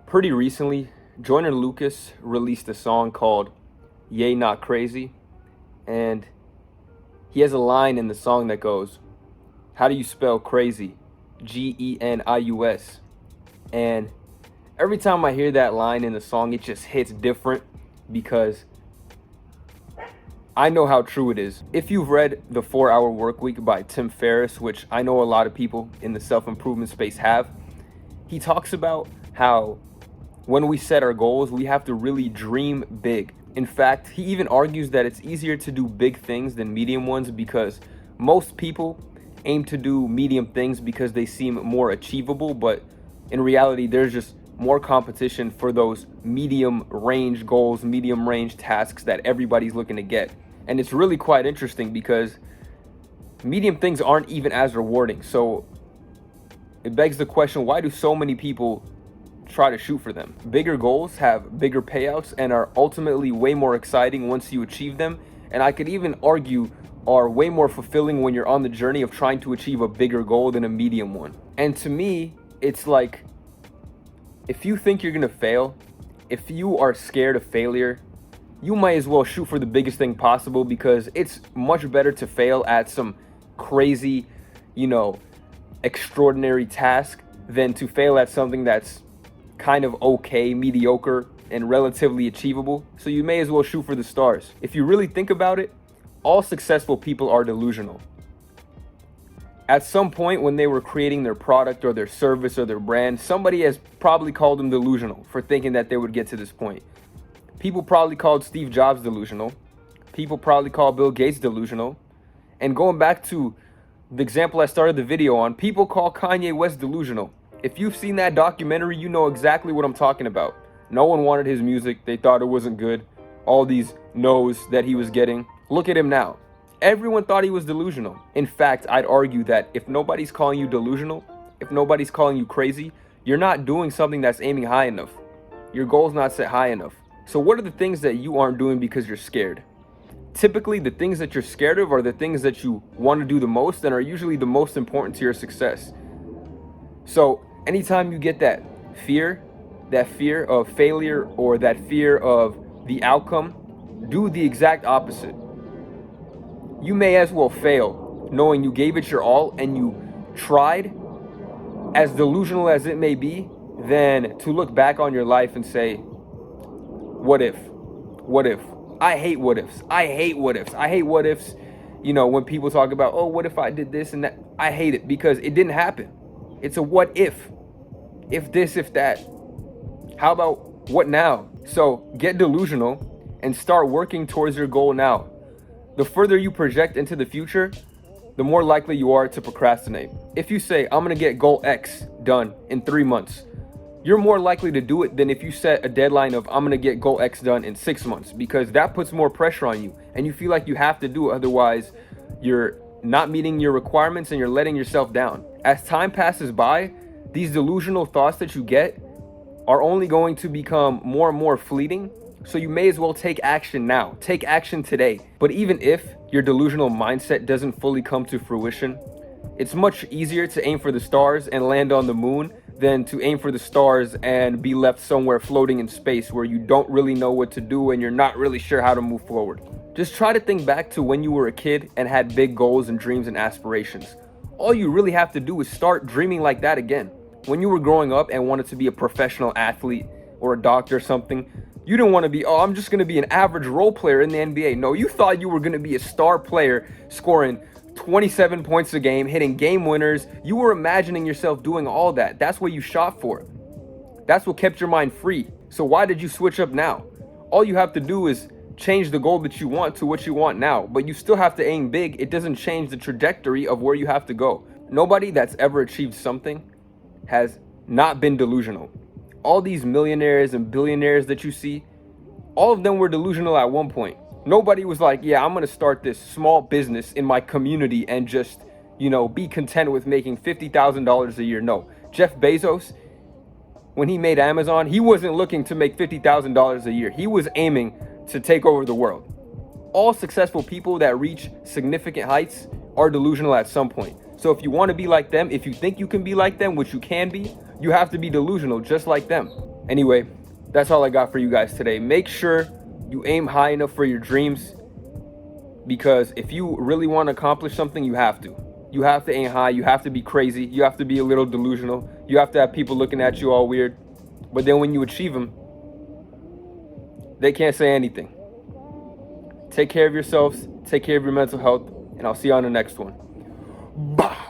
Pretty recently, Joyner Lucas released a song called Yay Not Crazy, and he has a line in the song that goes, "How do you spell crazy? Genius." And every time I hear that line in the song, it just hits different because I know how true it is. If you've read The 4 Hour Workweek by Tim Ferriss, which I know a lot of people in the self-improvement space have, he talks about how when we set our goals, we have to really dream big. In fact, he even argues that it's easier to do big things than medium ones because most people aim to do medium things because they seem more achievable, but in reality, there's just more competition for those medium range goals, medium range tasks that everybody's looking to get. And it's really quite interesting because medium things aren't even as rewarding. So it begs the question, why do so many people try to shoot for them? Bigger goals have bigger payouts and are ultimately way more exciting once you achieve them, and I could even argue are way more fulfilling when you're on the journey of trying to achieve a bigger goal than a medium one. And to me, it's like, if you think you're gonna fail, if you are scared of failure, you might as well shoot for the biggest thing possible, because it's much better to fail at some crazy, extraordinary task than to fail at something that's kind of okay, mediocre, and relatively achievable. So you may as well shoot for the stars. If you really think about it, all successful people are delusional. At some point when they were creating their product or their service or their brand, somebody has probably called them delusional for thinking that they would get to this point. People probably called Steve Jobs delusional. People probably called Bill Gates delusional. And going back to the example I started the video on, people call Kanye West delusional. If you've seen that documentary, you know exactly what I'm talking about. No one wanted his music. They thought it wasn't good. All these no's that he was getting. Look at him now. Everyone thought he was delusional. In fact, I'd argue that if nobody's calling you delusional, if nobody's calling you crazy, you're not doing something that's aiming high enough. Your goal's not set high enough. So what are the things that you aren't doing because you're scared? Typically, the things that you're scared of are the things that you want to do the most and are usually the most important to your success. So anytime you get that fear of failure or that fear of the outcome, do the exact opposite. You may as well fail knowing you gave it your all and you tried, as delusional as it may be, than to look back on your life and say, what if? What if? I hate what ifs. I hate what ifs. I hate what ifs. When people talk about, oh, what if I did this and that? I hate it because it didn't happen. It's a what if. If this, if that. How about what now? So get delusional and start working towards your goal now. The further you project into the future, the more likely you are to procrastinate. If you say, I'm going to get goal X done in 3 months, you're more likely to do it than if you set a deadline of, I'm going to get goal X done in 6 months, because that puts more pressure on you and you feel like you have to do it. Otherwise, you're not meeting your requirements and you're letting yourself down. As time passes by, these delusional thoughts that you get are only going to become more and more fleeting. So you may as well take action now. Take action today. But even if your delusional mindset doesn't fully come to fruition, it's much easier to aim for the stars and land on the moon than to aim for the stars and be left somewhere floating in space where you don't really know what to do and you're not really sure how to move forward. Just try to think back to when you were a kid and had big goals and dreams and aspirations. All you really have to do is start dreaming like that again. When you were growing up and wanted to be a professional athlete or a doctor or something, you didn't want to be, I'm just going to be an average role player in the NBA. No, you thought you were going to be a star player scoring 27 points a game, hitting game winners. You were imagining yourself doing all that. That's what you shot for. That's what kept your mind free. So why did you switch up now? All you have to do is change the goal that you want to what you want now, but you still have to aim big. It doesn't change the trajectory of where you have to go. Nobody that's ever achieved something has not been delusional. All these millionaires and billionaires that you see, all of them were delusional at one point. Nobody was like, yeah, I'm going to start this small business in my community and just, be content with making $50,000 a year. No, Jeff Bezos, when he made Amazon, he wasn't looking to make $50,000 a year. He was aiming to take over the world. All successful people that reach significant heights are delusional at some point. So if you want to be like them, if you think you can be like them, which you can be, you have to be delusional just like them. Anyway, that's all I got for you guys today. Make sure you aim high enough for your dreams, because if you really want to accomplish something, you have to. You have to aim high. You have to be crazy. You have to be a little delusional. You have to have people looking at you all weird. But then when you achieve them, they can't say anything. Take care of yourselves. Take care of your mental health. And I'll see you on the next one. Bye.